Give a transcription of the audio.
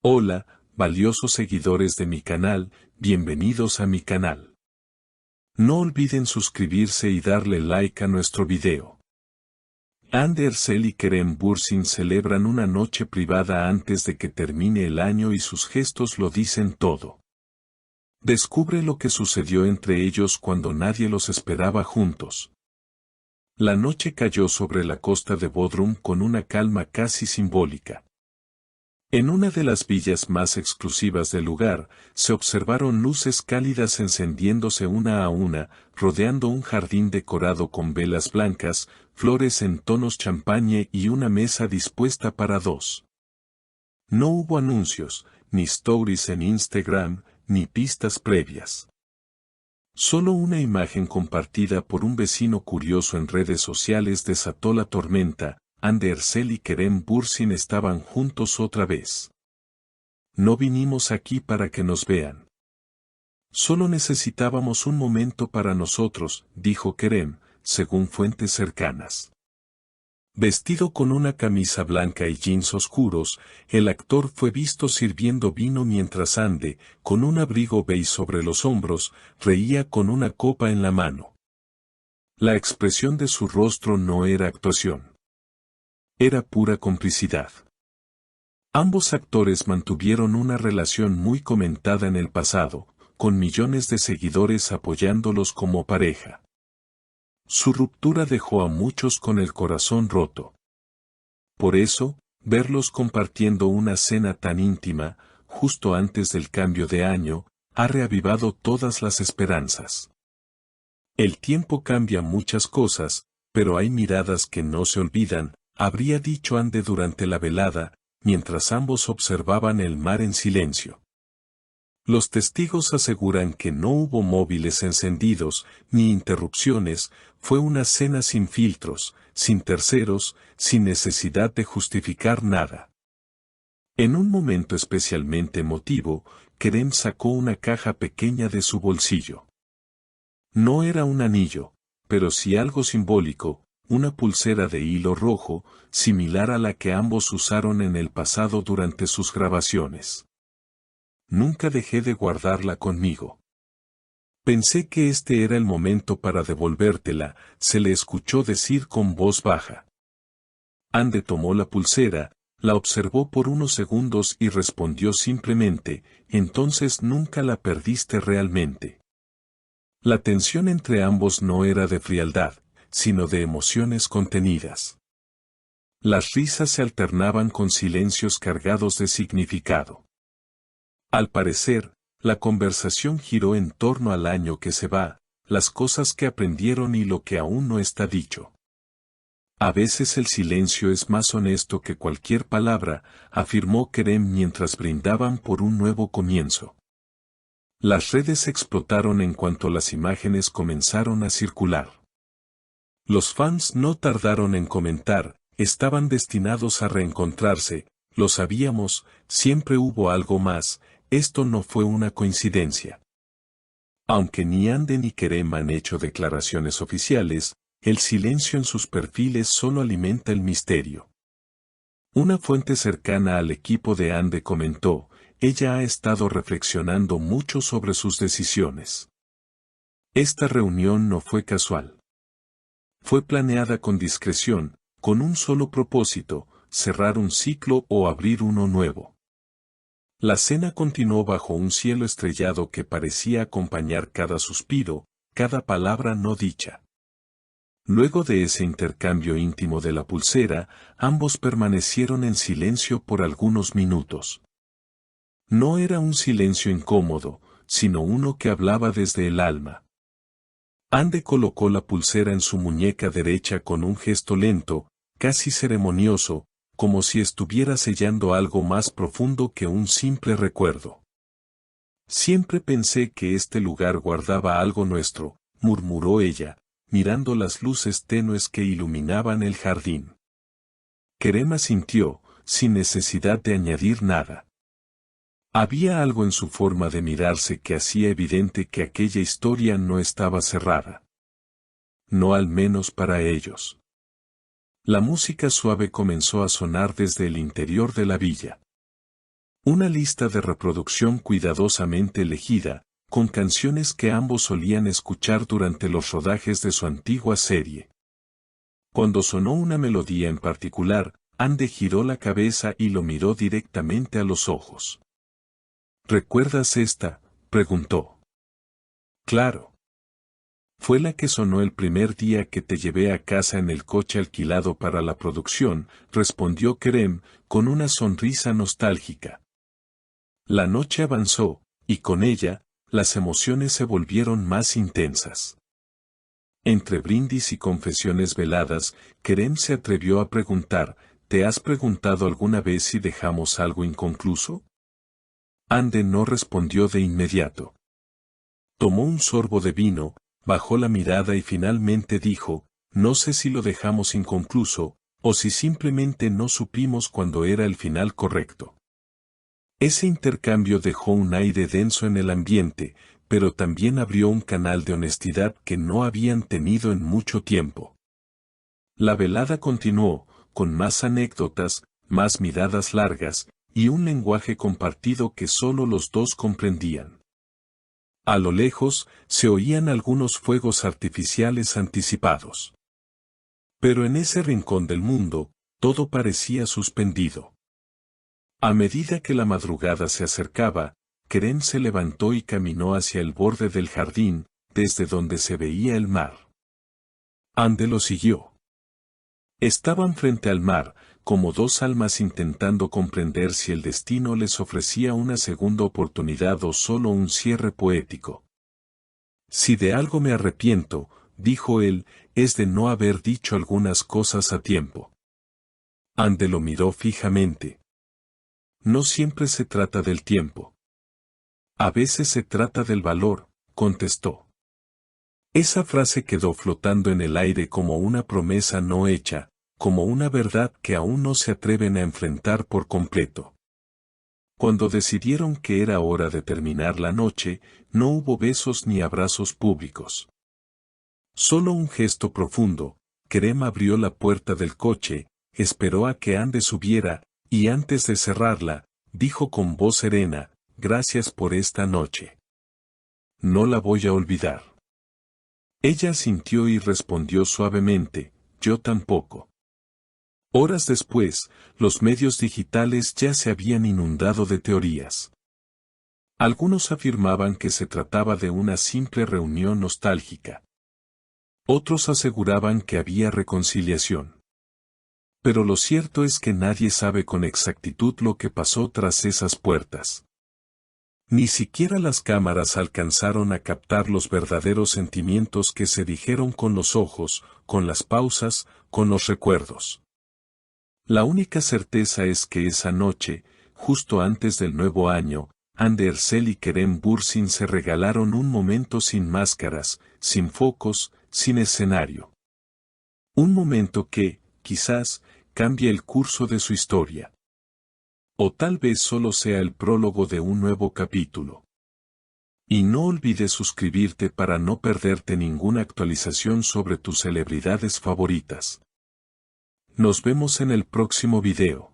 Hola, valiosos seguidores de mi canal, bienvenidos a mi canal. No olviden suscribirse y darle like a nuestro video. Andersel y Kerem Bürsin celebran una noche privada antes de que termine el año y sus gestos lo dicen todo. Descubre lo que sucedió entre ellos cuando nadie los esperaba juntos. La noche cayó sobre la costa de Bodrum con una calma casi simbólica. En una de las villas más exclusivas del lugar, se observaron luces cálidas encendiéndose una a una, rodeando un jardín decorado con velas blancas, flores en tonos champagne y una mesa dispuesta para dos. No hubo anuncios, ni stories en Instagram, ni pistas previas. Solo una imagen compartida por un vecino curioso en redes sociales desató la tormenta. Andersel y Kerem Bürsin estaban juntos otra vez. No vinimos aquí para que nos vean. Solo necesitábamos un momento para nosotros, dijo Kerem, según fuentes cercanas. Vestido con una camisa blanca y jeans oscuros, el actor fue visto sirviendo vino mientras Ande, con un abrigo beige sobre los hombros, reía con una copa en la mano. La expresión de su rostro no era actuación. Era pura complicidad. Ambos actores mantuvieron una relación muy comentada en el pasado, con millones de seguidores apoyándolos como pareja. Su ruptura dejó a muchos con el corazón roto. Por eso, verlos compartiendo una cena tan íntima, justo antes del cambio de año, ha reavivado todas las esperanzas. El tiempo cambia muchas cosas, pero hay miradas que no se olvidan, habría dicho Ande durante la velada, mientras ambos observaban el mar en silencio. Los testigos aseguran que no hubo móviles encendidos, ni interrupciones, fue una cena sin filtros, sin terceros, sin necesidad de justificar nada. En un momento especialmente emotivo, Kerem sacó una caja pequeña de su bolsillo. No era un anillo, pero sí algo simbólico, una pulsera de hilo rojo, similar a la que ambos usaron en el pasado durante sus grabaciones. Nunca dejé de guardarla conmigo. Pensé que este era el momento para devolvértela, se le escuchó decir con voz baja. Ande tomó la pulsera, la observó por unos segundos y respondió simplemente, entonces nunca la perdiste realmente. La tensión entre ambos no era de frialdad, sino de emociones contenidas. Las risas se alternaban con silencios cargados de significado. Al parecer, la conversación giró en torno al año que se va, las cosas que aprendieron y lo que aún no está dicho. A veces el silencio es más honesto que cualquier palabra, afirmó Kerem mientras brindaban por un nuevo comienzo. Las redes explotaron en cuanto las imágenes comenzaron a circular. Los fans no tardaron en comentar, estaban destinados a reencontrarse, lo sabíamos, siempre hubo algo más, esto no fue una coincidencia. Aunque ni Ande ni Kerem han hecho declaraciones oficiales, el silencio en sus perfiles solo alimenta el misterio. Una fuente cercana al equipo de Ande comentó, ella ha estado reflexionando mucho sobre sus decisiones. Esta reunión no fue casual. Fue planeada con discreción, con un solo propósito, cerrar un ciclo o abrir uno nuevo. La cena continuó bajo un cielo estrellado que parecía acompañar cada suspiro, cada palabra no dicha. Luego de ese intercambio íntimo de la pulsera, ambos permanecieron en silencio por algunos minutos. No era un silencio incómodo, sino uno que hablaba desde el alma. Ande colocó la pulsera en su muñeca derecha con un gesto lento, casi ceremonioso, como si estuviera sellando algo más profundo que un simple recuerdo. Siempre pensé que este lugar guardaba algo nuestro, murmuró ella, mirando las luces tenues que iluminaban el jardín. Kerem asintió, sin necesidad de añadir nada. Había algo en su forma de mirarse que hacía evidente que aquella historia no estaba cerrada. No al menos para ellos. La música suave comenzó a sonar desde el interior de la villa. Una lista de reproducción cuidadosamente elegida, con canciones que ambos solían escuchar durante los rodajes de su antigua serie. Cuando sonó una melodía en particular, Ande giró la cabeza y lo miró directamente a los ojos. ¿Recuerdas esta?, preguntó. Claro. Fue la que sonó el primer día que te llevé a casa en el coche alquilado para la producción, respondió Kerem, con una sonrisa nostálgica. La noche avanzó, y con ella, las emociones se volvieron más intensas. Entre brindis y confesiones veladas, Kerem se atrevió a preguntar, ¿te has preguntado alguna vez si dejamos algo inconcluso? Ande no respondió de inmediato. Tomó un sorbo de vino, bajó la mirada y finalmente dijo, no sé si lo dejamos inconcluso, o si simplemente no supimos cuándo era el final correcto. Ese intercambio dejó un aire denso en el ambiente, pero también abrió un canal de honestidad que no habían tenido en mucho tiempo. La velada continuó, con más anécdotas, más miradas largas, y un lenguaje compartido que solo los dos comprendían. A lo lejos, se oían algunos fuegos artificiales anticipados. Pero en ese rincón del mundo, todo parecía suspendido. A medida que la madrugada se acercaba, Kerem se levantó y caminó hacia el borde del jardín, desde donde se veía el mar. Ande lo siguió. Estaban frente al mar, como dos almas intentando comprender si el destino les ofrecía una segunda oportunidad o solo un cierre poético. Si de algo me arrepiento, dijo él, es de no haber dicho algunas cosas a tiempo. Ande lo miró fijamente. No siempre se trata del tiempo. A veces se trata del valor, contestó. Esa frase quedó flotando en el aire como una promesa no hecha, como una verdad que aún no se atreven a enfrentar por completo. Cuando decidieron que era hora de terminar la noche, no hubo besos ni abrazos públicos. Solo un gesto profundo. Kerem abrió la puerta del coche, esperó a que Ande subiera, y antes de cerrarla, dijo con voz serena, gracias por esta noche. No la voy a olvidar. Ella asintió y respondió suavemente, yo tampoco. Horas después, los medios digitales ya se habían inundado de teorías. Algunos afirmaban que se trataba de una simple reunión nostálgica. Otros aseguraban que había reconciliación. Pero lo cierto es que nadie sabe con exactitud lo que pasó tras esas puertas. Ni siquiera las cámaras alcanzaron a captar los verdaderos sentimientos que se dijeron con los ojos, con las pausas, con los recuerdos. La única certeza es que esa noche, justo antes del nuevo año, Ande Ercel y Kerem Bürsin se regalaron un momento sin máscaras, sin focos, sin escenario. Un momento que, quizás, cambie el curso de su historia. O tal vez solo sea el prólogo de un nuevo capítulo. Y no olvides suscribirte para no perderte ninguna actualización sobre tus celebridades favoritas. Nos vemos en el próximo video.